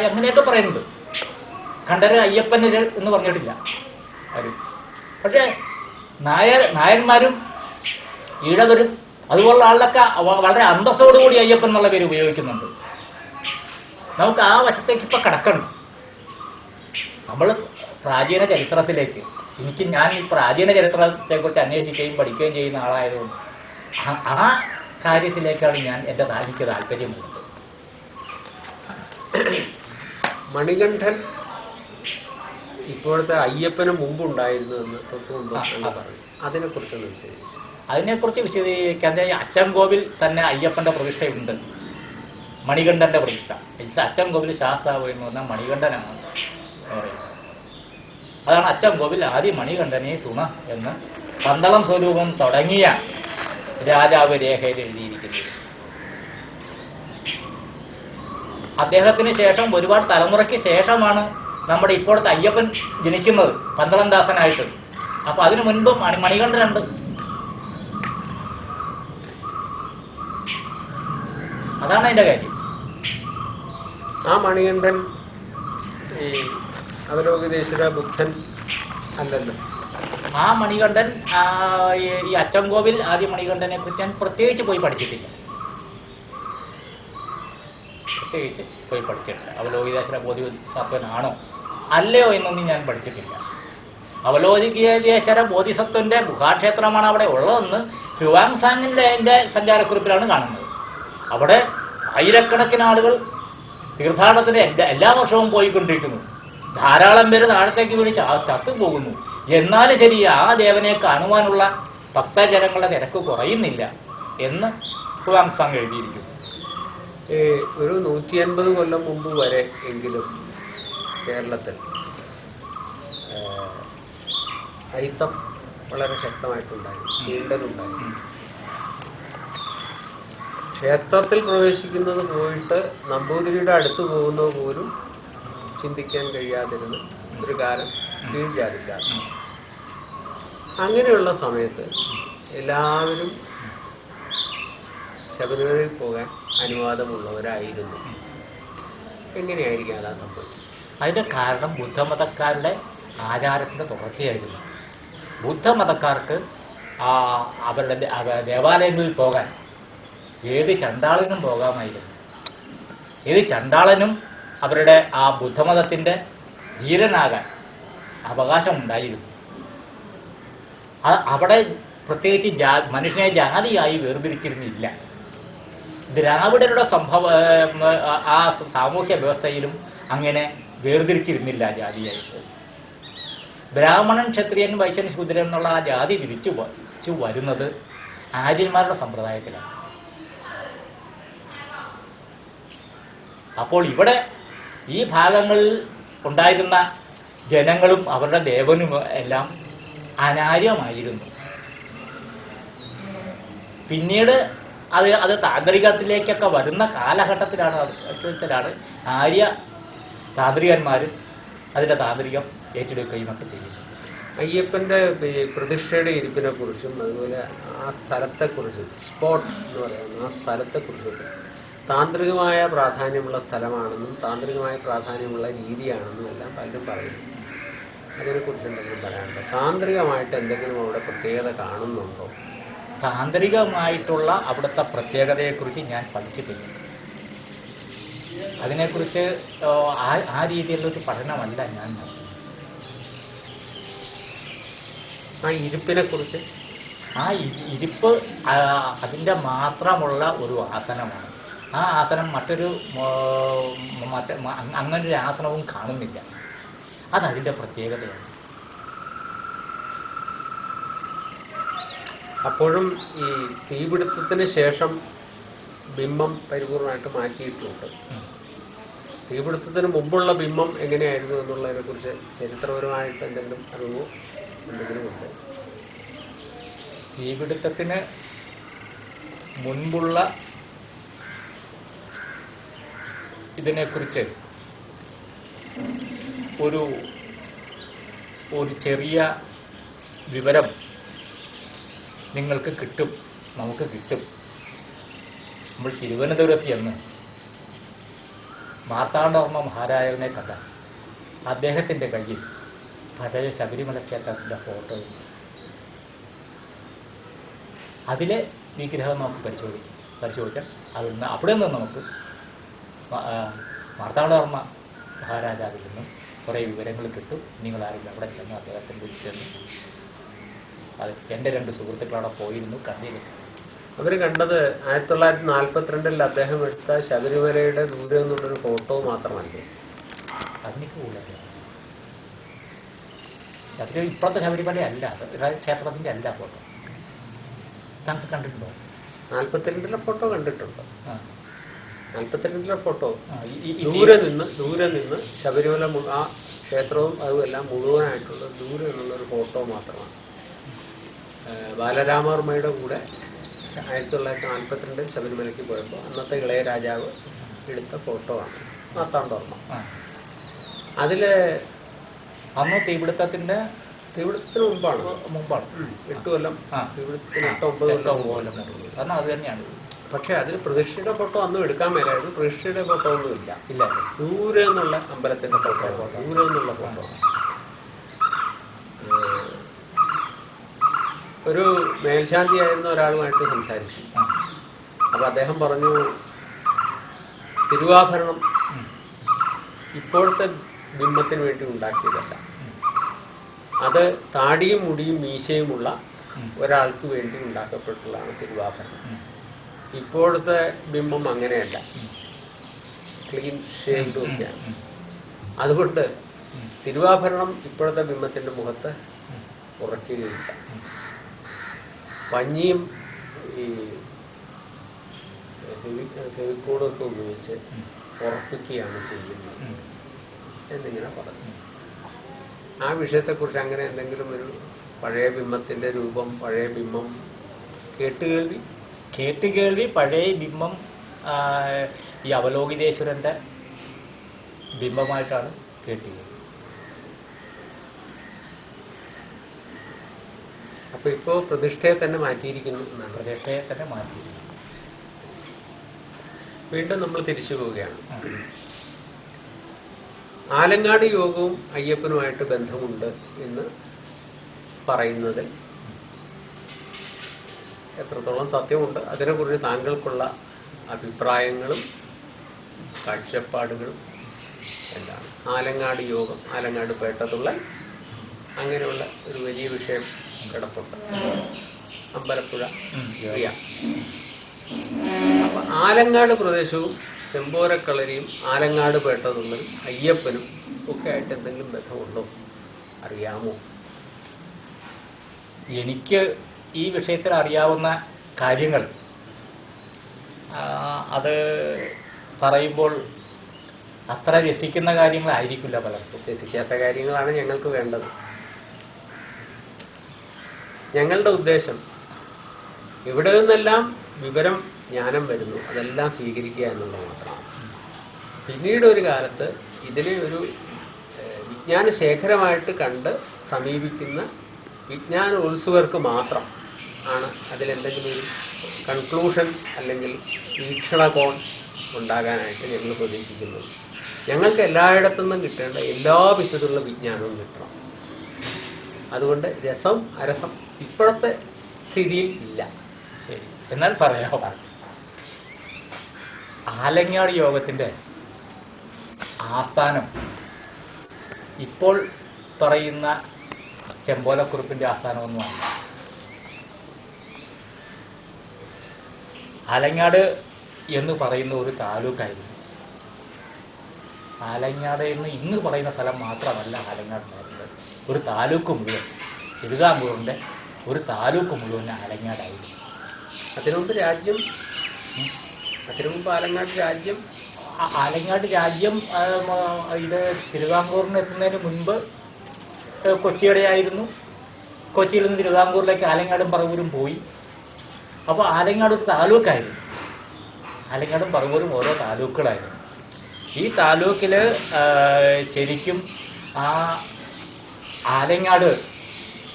ഉണ്ടായി, അങ്ങനെയൊക്കെ പറയുന്നുണ്ട്. കണ്ഠര് അയ്യപ്പന് എന്ന് പറഞ്ഞിട്ടില്ല ആരും. പക്ഷേ നായന്മാരും ഈഴവരും അതുപോലുള്ള ആളിലൊക്കെ വളരെ അന്തസ്സോടുകൂടി അയ്യപ്പൻ എന്നുള്ള പേര് ഉപയോഗിക്കുന്നുണ്ട്. നമുക്ക് ആ വശത്തേക്ക് ഇപ്പൊ കടക്കണം. നമ്മൾ പ്രാചീന ചരിത്രത്തിലേക്ക്, ഞാൻ ഈ പ്രാചീന ചരിത്രത്തെക്കുറിച്ച് അന്വേഷിക്കുകയും പഠിക്കുകയും ചെയ്യുന്ന ആളായതുകൊണ്ട് ആ കാര്യത്തിലേക്കാണ് എനിക്ക് താല്പര്യമുള്ളത്. മണികണ്ഠൻ ഇപ്പോഴത്തെ അയ്യപ്പന് മുമ്പുണ്ടായിരുന്നു എന്ന് തൊട്ടുമുമ്പ് പറഞ്ഞു. അതിനെക്കുറിച്ചൊന്ന് വിശദീകരിച്ചു. അതിനെക്കുറിച്ച് വിശദീകരിക്കാൻ അച്ചൻകോവിൽ തന്നെ അയ്യപ്പന്റെ പ്രതിഷ്ഠയുണ്ട്, മണികണ്ഠന്റെ പ്രതിഷ്ഠ. അച്ചൻകോവിൽ ശാസ്താവ് എന്ന് പറഞ്ഞാൽ മണികണ്ഠനാണ് പറയുന്നത്. അതാണ് അച്ചൻകോവിൽ ആദ്യ മണികണ്ഠനെ തുണ എന്ന് പന്തളം സ്വരൂപം തുടങ്ങിയ രാജാവ് രേഖയിൽ എഴുതിയിരിക്കുന്നത്. അദ്ദേഹത്തിന് ശേഷം ഒരുപാട് തലമുറയ്ക്ക് ശേഷമാണ് നമ്മുടെ ഇപ്പോഴത്തെ അയ്യപ്പൻ ജനിക്കുന്നത്, പന്തളം ദാസനായിട്ട്. അപ്പൊ അതിനു മുൻപ് മണികണ്ഠനുണ്ട്. അതാണ് അതിന്റെ കാര്യം. ആ മണികണ്ഠൻ ഈ അവലോകിതേശ്വര ബുദ്ധൻ അല്ലല്ലോ. ആ മണികണ്ഠൻ ഈ അച്ചൻകോവിൽ ആദ്യ മണികണ്ഠനെ കുറിച്ച് ഞാൻ പ്രത്യേകിച്ച് പോയി പഠിച്ചിട്ടില്ല. അവലോകിതേശ്വര ബോധിസത്വനാണോ അല്ലയോ എന്നൊന്നും ഞാൻ പഠിച്ചിട്ടില്ല. അവലോകിതേശ്വര ബോധിസത്വന്റെ ഗുഹാക്ഷേത്രമാണ് അവിടെ ഉള്ളതെന്ന് ഹ്യുവാങ്സാങ്ങിന്റെ അതിന്റെ സഞ്ചാരക്കുറിപ്പിലാണ് കാണുന്നത്. അവിടെ ആയിരക്കണക്കിന് ആളുകൾ തീർത്ഥാടനത്തിന് എല്ലാ വർഷവും പോയിക്കൊണ്ടിരിക്കുന്നു. ധാരാളം പേര് താഴത്തേക്ക് വീണ് ചത്തുപോകുന്നു. എന്നാലും ശരി, ആ ദേവനെ കാണുവാനുള്ള ഭക്തജനങ്ങളുടെ തിരക്ക് കുറയുന്നില്ല എന്ന് ഹ്യുവാങ്സാങ് എഴുതിയിരിക്കുന്നു. ഒരു 150 കൊല്ലം മുമ്പ് വരെ എങ്കിലും കേരളത്തിൽ അയിത്തം വളരെ ശക്തമായിട്ടുണ്ടായിരുന്നു, നീണ്ടനുണ്ടായിരുന്നു. ക്ഷേത്രത്തിൽ പ്രവേശിക്കുന്നത് പോയിട്ട് നമ്പൂതിരിയുടെ അടുത്ത് പോകുന്നത് പോലും ചിന്തിക്കാൻ കഴിയാതിരുന്ന ഒരു കാലം കീഴ്ജാതിക്കാർ. അങ്ങനെയുള്ള സമയത്ത് എല്ലാവരും ശബരിമലയിൽ പോകാൻ അനുവാദമുള്ളവരായിരുന്നു. എങ്ങനെയായിരിക്കും അതാ സംഭവിച്ചത്? അതിന്റെ കാരണം ബുദ്ധമതക്കാരുടെ ആചാരത്തിന്റെ തുടർച്ചയായിരുന്നു. ബുദ്ധമതക്കാർക്ക് അവരുടെ ദേവാലയങ്ങളിൽ പോകാൻ ഏത് ചണ്ടാളനും പോകാമായിരുന്നു. ഏത് ചണ്ടാളനും അവരുടെ ആ ബുദ്ധമതത്തിന്റെ ധീരനാകാൻ അവകാശമുണ്ടായിരുന്നു. അവിടെ പ്രത്യേകിച്ച് മനുഷ്യനെ ജാതിയായി വേർതിരിച്ചിരുന്നില്ല. ദ്രാവിഡരുടെ ആ സാമൂഹ്യ വ്യവസ്ഥയിലും അങ്ങനെ വേർതിരിച്ചിരുന്നില്ല ജാതിയായിട്ട്. ബ്രാഹ്മണൻ, ക്ഷത്രിയൻ, വൈശ്യൻ, ശൂദ്രൻ എന്നുള്ള ആ ജാതി തിരിച്ചു വരുന്നത് ആര്യന്മാരുടെ സമ്പ്രദായത്തിലാണ്. അപ്പോൾ ഇവിടെ ഈ ഭാഗങ്ങളിൽ ഉണ്ടായിരുന്ന ജനങ്ങളും അവരുടെ ദേവനും എല്ലാം അനാര്യമായിരുന്നു. പിന്നീട് അത് താന്ത്രികത്തിലേക്കൊക്കെ വരുന്ന കാലഘട്ടത്തിലാണ് ആര്യ താന്ത്രികന്മാർ അതിൻ്റെ താന്ത്രികം ഏറ്റെടുക്കുകയും ഒക്കെ ചെയ്യുന്നത്. അയ്യപ്പന്റെ പ്രതിഷ്ഠയുടെ ഇരിപ്പിനെ കുറിച്ചും അതുപോലെ ആ സ്ഥലത്തെക്കുറിച്ചും, സ്പോട്ട് എന്ന് പറയുന്ന ആ സ്ഥലത്തെക്കുറിച്ചും താന്ത്രികമായ പ്രാധാന്യമുള്ള സ്ഥലമാണെന്നും താന്ത്രികമായ പ്രാധാന്യമുള്ള രീതിയാണെന്നും എല്ലാം പലരും പറയുന്നു. അതിനെക്കുറിച്ച് എന്തെങ്കിലും പറയാനുണ്ടോ? താന്ത്രികമായിട്ട് എന്തെങ്കിലും അവിടെ പ്രത്യേകത കാണുന്നുണ്ടോ? താന്ത്രികമായിട്ടുള്ള അവിടുത്തെ പ്രത്യേകതയെക്കുറിച്ച് ഞാൻ പഠിച്ചിട്ടില്ല. അതിനെക്കുറിച്ച് ആ രീതിയിലുള്ളൊരു പഠനമല്ല ഞാൻ നടത്തുന്നത്. ആ ഇരിപ്പിനെ കുറിച്ച്, ആ ഇരിപ്പ് അതിൻ്റെ മാത്രമുള്ള ഒരു ആസനമാണ്. ആ ആസനം അങ്ങനൊരു ആസനവും കാണുന്നില്ല. അതതിൻ്റെ പ്രത്യേകതയാണ്. അപ്പോഴും ഈ തീപിടുത്തത്തിന് ശേഷം ബിംബം പരിപൂർണമായിട്ട് മാറ്റിയിട്ടുണ്ട്. തീപിടുത്തത്തിന് മുമ്പുള്ള ബിംബം എങ്ങനെയായിരുന്നു എന്നുള്ളതിനെ കുറിച്ച് ചരിത്രപരമായിട്ട് എന്തെങ്കിലും അറിവോ എന്തെങ്കിലും ഉണ്ട്? തീപിടുത്തത്തിന് മുൻപുള്ള ഇതിനെക്കുറിച്ച് ഒരു ചെറിയ വിവരം നിങ്ങൾക്ക് കിട്ടും, നമുക്ക് കിട്ടും. നമ്മൾ തിരുവനന്തപുരത്ത് ചെന്ന് മാർത്താണ്ഡവർമ്മ മഹാരാജനെ കണ്ടാൽ അദ്ദേഹത്തിൻ്റെ കയ്യിൽ പഴയ ശബരിമല ക്ഷേത്രത്തിൻ്റെ ഫോട്ടോ അതിലെ വിഗ്രഹം നമുക്ക് പരിശോധിച്ചാൽ അവിടെ നിന്ന് നമുക്ക് മാർത്താണ്ഡവർമ്മ മഹാരാജാവിൽ നിന്നും കുറേ വിവരങ്ങൾ കിട്ടും. നിങ്ങളാരെങ്കിലും അവിടെ ചെന്ന് അദ്ദേഹത്തെ വിളിച്ചെന്ന് അത് എൻ്റെ 2 സുഹൃത്തുക്കളവിടെ പോയിരുന്നു, കണ്ടിരുന്നു. അവർ കണ്ടത് 1942 അദ്ദേഹം എടുത്ത ശബരിമലയുടെ ദൂരെ നിന്നുള്ളൊരു ഫോട്ടോ മാത്രമല്ലേ? അതിനൊക്കെ കൂടുതലാണ്. ഇപ്പോഴത്തെ ശബരിമല അല്ല, ക്ഷേത്രത്തിൻ്റെ അല്ല ഫോട്ടോ. താങ്കൾ കണ്ടിട്ടുണ്ടോ? 42 ഫോട്ടോ കണ്ടിട്ടുണ്ട്. 42 ഫോട്ടോ ദൂരെ നിന്ന് ശബരിമല ആ ക്ഷേത്രവും അതുമെല്ലാം മുഴുവനായിട്ടുള്ള ദൂരെ നിന്നുള്ളൊരു ഫോട്ടോ മാത്രമാണ്. ബാലരാമവർമ്മയുടെ കൂടെ 1942 ശബരിമലയ്ക്ക് പോയപ്പോൾ അന്നത്തെ ഇളയ രാജാവ് എടുത്ത ഫോട്ടോ ആണ് മാർത്താണ്ഡവർമ്മ. അതില് അന്ന് തീപിടുത്തത്തിന് മുമ്പാണ് 8 കൊല്ലം, തീപിടുത്തത്തിന് 8-9 കൊല്ലം. കാരണം അത് തന്നെയാണ്. പക്ഷെ അതിൽ പ്രതിഷ്ഠയുടെ ഫോട്ടോ അന്നും എടുക്കാൻ മേലായിരുന്നു. പ്രതിഷ്ഠയുടെ ഫോട്ടോ ഒന്നും ഇല്ല. ദൂരെ നിന്നുള്ള അമ്പലത്തിന്റെ ഫോട്ടോ, ദൂരെ നിന്നുള്ള ഫോട്ടോ. ഒരു മേൽശാന്തിയായിരുന്ന ഒരാളുമായിട്ട് സംസാരിച്ചു. അപ്പൊ അദ്ദേഹം പറഞ്ഞു, തിരുവാഭരണം ഇപ്പോഴത്തെ ബിംബത്തിന് വേണ്ടി ഉണ്ടാക്കിയതല്ല, അത് താടിയും മുടിയും മീശയുമുള്ള ഒരാൾക്ക് വേണ്ടി ഉണ്ടാക്കപ്പെട്ടുള്ളതാണ് തിരുവാഭരണം. ഇപ്പോഴത്തെ ബിംബം അങ്ങനെയല്ല, ക്ലീൻ ഷേവ്ഡ് ഒക്കെയാണ്. അതുകൊണ്ട് തിരുവാഭരണം ഇപ്പോഴത്തെ ബിംബത്തിന്റെ മുഖത്ത് ഉറയ്ക്കുകയില്ല. പഞ്ഞിയും ഈ ഫെവിക്കോളൊക്കെ ഉപയോഗിച്ച് ഉറപ്പിക്കുകയാണ് ചെയ്യുന്നത് എന്നിങ്ങനെ പറഞ്ഞു. ആ വിഷയത്തെക്കുറിച്ച് അങ്ങനെ എന്തെങ്കിലും ഒരു പഴയ ബിംബത്തിന്റെ രൂപം, പഴയ ബിംബം കേട്ടുകേൾവി പഴയ ബിംബം ഈ അവലോകിതേശ്വരന്റെ ബിംബമായിട്ടാണ് കേട്ടുകേൾവി. അപ്പൊ ഇപ്പോ പ്രതിഷ്ഠയെ തന്നെ മാറ്റിയിരിക്കുന്നു എന്നാണ്. പ്രതിഷ്ഠയെ തന്നെ മാറ്റിയിരിക്കുന്നു. വീണ്ടും നമ്മൾ തിരിച്ചു പോവുകയാണ്. ആലങ്ങാട് യോഗവും അയ്യപ്പനുമായിട്ട് ബന്ധമുണ്ട് എന്ന് പറയുന്നതിൽ എത്രത്തോളം സത്യമുണ്ട്, അതിനെക്കുറിച്ച് താങ്കൾക്കുള്ള അഭിപ്രായങ്ങളും കാഴ്ചപ്പാടുകളും എന്താണ്? ആലങ്ങാട് യോഗം, ആലങ്ങാട് പേട്ടതുള്ളൽ, അങ്ങനെയുള്ള ഒരു വലിയ വിഷയം കിടപ്പുണ്ട്. അമ്പലപ്പുഴ ക്രിയ. അപ്പൊ ആലങ്ങാട് പ്രദേശവും ചെമ്പോരക്കളരിയും ആലങ്ങാട് പേട്ടതുള്ളലും അയ്യപ്പനും ഒക്കെ ആയിട്ട് എന്തെങ്കിലും ബന്ധമുണ്ടോ? അറിയാമോ? എനിക്ക് ഈ വിഷയത്തിൽ അറിയാവുന്ന കാര്യങ്ങൾ അത് പറയുമ്പോൾ അത്ര രസിക്കുന്ന കാര്യങ്ങളായിരിക്കില്ല പലർക്കും. രസിക്കാത്ത കാര്യങ്ങളാണ് ഞങ്ങൾക്ക് വേണ്ടത്. ഞങ്ങളുടെ ഉദ്ദേശം ഇവിടെ നിന്നെല്ലാം വിവരം, ജ്ഞാനം വരുന്നു, അതെല്ലാം സ്വീകരിക്കുക എന്നുള്ളത് മാത്രമാണ്. പിന്നീട് ഒരു കാലത്ത് ഇതിനെ ഒരു വിജ്ഞാന ശേഖരമായിട്ട് കണ്ട് സമീപിക്കുന്ന വിജ്ഞാനോത്സുകർക്ക് മാത്രം ആണ് അതിലെന്തെങ്കിലും ഒരു കൺക്ലൂഷൻ അല്ലെങ്കിൽ വീക്ഷണകോൺ ഉണ്ടാകാനായിട്ട് ഞങ്ങൾ പ്രതീക്ഷിക്കുന്നത്. ഞങ്ങൾക്ക് എല്ലായിടത്തുനിന്നും കിട്ടേണ്ട എല്ലാ വിധത്തിലുള്ള വിജ്ഞാനവും കിട്ടണം. അതുകൊണ്ട് രസം അരസം ഇപ്പോഴത്തെ സ്ഥിതിയിൽ ഇല്ല. ശരി, എന്നാൽ പറയാമോ? ആലങ്ങാട് യോഗത്തിന്റെ ആസ്ഥാനം ഇപ്പോൾ പറയുന്ന ചെമ്പോലക്കുറുപ്പിന്റെ ആസ്ഥാനമൊന്നുമല്ല. ആലങ്ങാട് എന്ന് പറയുന്ന ഒരു താലൂക്കായിരുന്നു. ആലങ്ങാട് എന്ന് ഇന്ന് പറയുന്ന സ്ഥലം മാത്രമല്ല ആലങ്ങാട് ഉണ്ടായിരുന്നത്. ഒരു താലൂക്ക് മുഴുവൻ, തിരുവിതാംകൂറിന്റെ ഒരു താലൂക്ക് മുഴുവൻ ആലങ്ങാടായിരുന്നു. അതിനുമുമ്പ് രാജ്യം, അതിനുമുമ്പ് ആലങ്ങാട് രാജ്യം ഇത് തിരുവിതാംകൂറിന് എത്തുന്നതിന് മുൻപ് കൊച്ചിയുടെയായിരുന്നു. കൊച്ചിയിൽ നിന്ന് തിരുവിതാംകൂറിലേക്ക് ആലങ്ങാടും പറവൂരും പോയി. അപ്പോൾ ആലങ്ങാട് ഒരു താലൂക്കായിരുന്നു. ആലങ്ങാടും പറവൂരും ഓരോ താലൂക്കുകളായിരുന്നു. ഈ താലൂക്കിൽ ശരിക്കും ആ ആലങ്ങാട്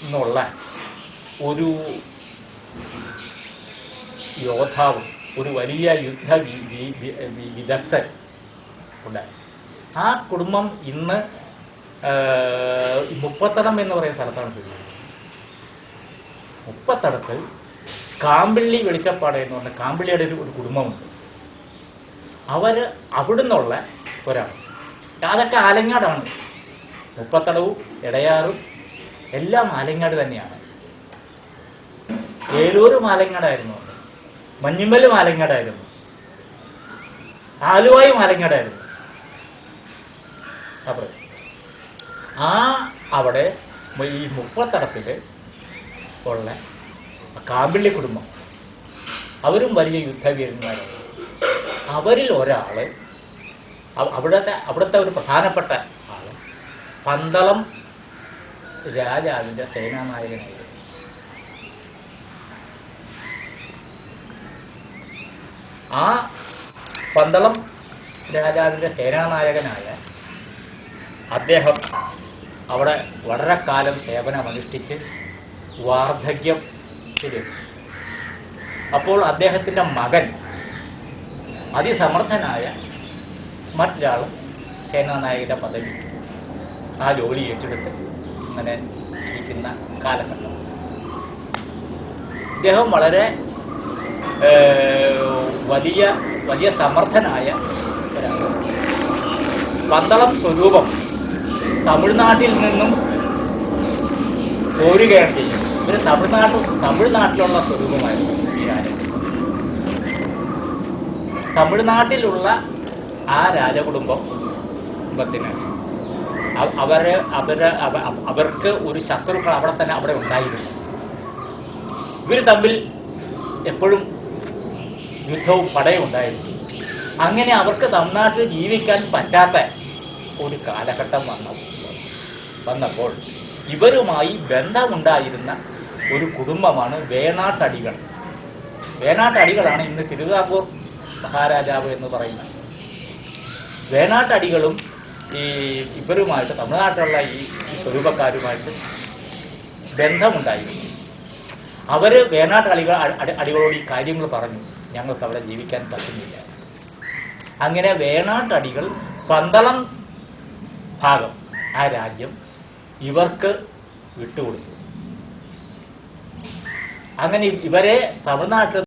എന്നുള്ള ഒരു യോദ്ധാവും ഒരു വലിയ യുദ്ധ വിദഗ്ധൻ ഉണ്ടായി. ആ കുടുംബം ഇന്ന് മുപ്പത്തടം എന്ന് പറയുന്ന സ്ഥലത്താണ് സ്ഥിതി ചെയ്യുന്നത്. മുപ്പത്തടത്ത് കാമ്പിള്ളി വെളിച്ചപ്പാട് എന്ന് പറഞ്ഞ കാമ്പിള്ളിയുടെ ഒരു കുടുംബമുണ്ട്. അവര് അവിടുന്നുള്ള ഒരാൾ. അതൊക്കെ ആലങ്ങാടാണ്. മുപ്പത്തടവും ഇടയാറും എല്ലാം ആലങ്ങാട് തന്നെയാണ്. ഏലൂരും ആലങ്ങാടായിരുന്നു, മഞ്ഞുമ്മലും ആലങ്ങാടായിരുന്നു, ആലുവായും ആലങ്ങാടായിരുന്നു. അപ്പോൾ അവിടെ ഈ മുപ്പത്തടത്തിൽ ഉള്ള കാമ്പിള്ളി കുടുംബം അവരും വലിയ യുദ്ധവീരന്മാരാണ്. അവരിൽ ഒരാള് അവിടുത്തെ ഒരു പ്രധാനപ്പെട്ട ആള് പന്തളം രാജാവിന്റെ സേനാനായകനായിരുന്നു. ആ പന്തളം രാജാവിന്റെ സേനാനായകനായ അദ്ദേഹം അവിടെ വളരെ കാലം സേവനമനുഷ്ഠിച്ച് വാർദ്ധക്യത്തിലെത്തി. അപ്പോൾ അദ്ദേഹത്തിൻ്റെ മകൻ അതിസമർത്ഥനായ മറ്റൊരാൾ സേനാനായകന്റെ പദവി ആ ജോലി ഏറ്റെടുത്ത് അങ്ങനെ ഇരിക്കുന്ന കാലഘട്ടം. ഇദ്ദേഹം വളരെ വലിയ സമർത്ഥനായ ഒരാളാണ്. പന്തളം സ്വരൂപം തമിഴ്നാട്ടിൽ നിന്നും പോരുകയാണ് ചെയ്യുന്നത്. ഇവര് തമിഴ്നാട്ടിലുള്ള സ്വരൂപമായിരുന്നു ഈ രാജകുടുംബം. തമിഴ്നാട്ടിലുള്ള ആ രാജകുടുംബത്തിന് അവർക്ക് ഒരു ശത്രുക്കൾ അവിടെ ഉണ്ടായിരുന്നു. ഇവർ തമ്മിൽ എപ്പോഴും യുദ്ധവും പടയും ഉണ്ടായിരുന്നു. അങ്ങനെ അവർക്ക് തമിഴ്നാട്ടിൽ ജീവിക്കാൻ പറ്റാത്ത ഒരു കാലഘട്ടം വന്നപ്പോൾ ഇവരുമായി ബന്ധമുണ്ടായിരുന്ന ഒരു കുടുംബമാണ് വേണാട്ടടികൾ. വേണാട്ടടികളാണ് ഇന്ന് തിരുവിതാംകൂർ മഹാരാജാവ് എന്ന് പറയുന്നത്. വേണാട്ടടികളും ഇവരുമായിട്ട് തമിഴ്നാട്ടിലുള്ള ഈ സ്വരൂപക്കാരുമായിട്ട് ബന്ധമുണ്ടായിരുന്നു. അവര് അടികളോട് ഈ കാര്യങ്ങൾ പറഞ്ഞു, ഞങ്ങൾക്ക് അവിടെ ജീവിക്കാൻ പറ്റുന്നില്ല. അങ്ങനെ വേണാട്ടടികൾ പന്തളം ഭാഗം ആ രാജ്യം ഇവർക്ക് വിട്ടുകൊടുത്തു. അങ്ങനെ ഇവരെ തമിഴ്നാട്ടിൽ